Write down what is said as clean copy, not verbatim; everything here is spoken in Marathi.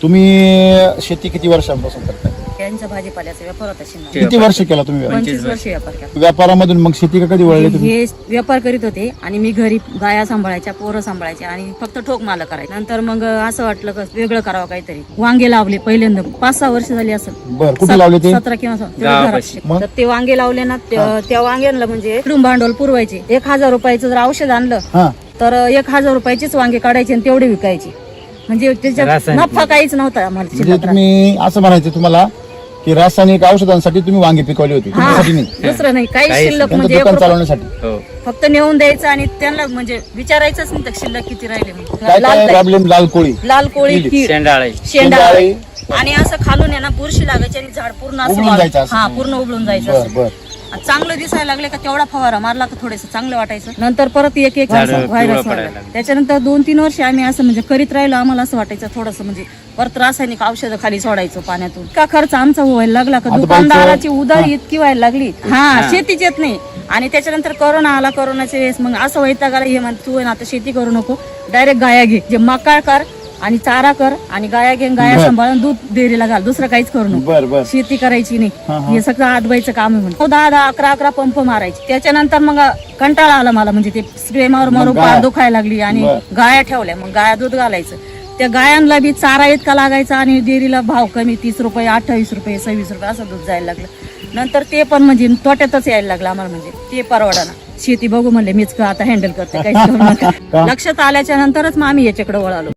तुम्ही शेती किती वर्षांपासून करताय? त्यांचा भाजीपाल्याचा व्यापार होता शिंदे. किती वर्ष केला तुम्ही व्यापार? 25 वर्ष व्यापार केला. व्यापारामधून मग शेती कधी वळले तुम्ही? हे व्यापार करीत होते आणि मी घरी गाया सांभाळायच्या, पोरं सांभाळायच्या आणि फक्त ठोक माल करायचं. नंतर मग असं वाटलं का वेगळं करावं काहीतरी. वांगे लावले पहिल्यांदा, 5-6 वर्ष झाली असं. बर, कुठे लावले ते? 17 किंवा 17. मग? तर ते वांगे लावले ना, त्या वांग्यांना म्हणजे इकडून भांडवल पुरवायचे. 1000 रुपयाचं जर औषध आणलं हा, तर 1000 रुपयाचेच वांगे काढायचे आणि तेवढे विकायचे. म्हणजे त्याच्यात नफा काहीच नव्हता आम्हाला म्हणजे शिल्लक. तुम्ही असं म्हणायचं तुम्हाला की रासायनिक औषधांसाठी तुम्ही वांगी पिकवली होती, हा, तुमच्यासाठी नाही, दुसरं नाही काही शिल्लक. त्यांचं म्हणजे एक दुकान रुपया चालवण्यासाठी. फक्त नेऊन द्यायचं आणि त्यांना म्हणजे विचारायचंच नाही तर शिल्लक किती राहिले म्हणून. काय काय लाल प्रॉब्लेम? लाल कोळी, लाल कोळी, कीड, शेंडाळे शेंडाळे आणि असं खालून आहे ना बुरशी लागायची आणि झाड पूर्ण असं उबळून जायचं असं. हा पूर्ण उबळून जायचं बर असं. बर. आणि चांगलं दिसायला लागले का तेवढा फवारा मारला का थोडंसं चांगलं वाटायचं. नंतर परत एक झाडं व्हायरस पिवळं वाढला. पडायला लागलं. त्याच्यानंतर 2-3 वर्ष आम्ही असं म्हणजे करीत राहिलो. आम्हाला असं वाटायचं थोडंसं म्हणजे परत रासायनिक औषधं खाली सोडायचं पाण्यातून. का खर्च आमचा व्हायला लागला का आता दुकानदाराची उधारी इतकी व्हायला लागली. हा, शेतीच येत नाही. आणि त्याच्यानंतर कोरोना आला. कोरोनाच्या वेळेस मग असं वैताग आला, हे म्हण तू आहे ना आता शेती करू नको, डायरेक्ट गाया घे, जे मकाळ कर आणि चारा कर आणि गाया घेऊन गाया बर. सांभाळून दूध डेअरीला घाल, दुसरं काहीच करू नको. बर बर. शेती करायची हा, नाही. हा. हे सगळं आदबाईचं काम आहे म्हणून 10-10, 11-11 पंप मारायचे. त्याच्यानंतर मग कंटाळा आला मला, म्हणजे ते स्प्रे मारून मारून गाय- पाय दुखायला लागली आणि बर. गाया ठेवल्या. मग गाया दूध घालायचं. त्या गायांना बी चारा इतका लागायचा आणि डेअरीला भाव कमी, 30 रुपये, 28 रुपये, 26 रुपये असं दूध जायला लागलं. नंतर ते पण म्हणजे तोट्यातच यायला लागलं आम्हाला. म्हणजे ते परवडाना. शेती बघू म्हणले मीच आता हँडल करते, काहीच करू नका. लक्षात आल्याच्या नंतरच मग आम्ही याच्याकडे वळालो.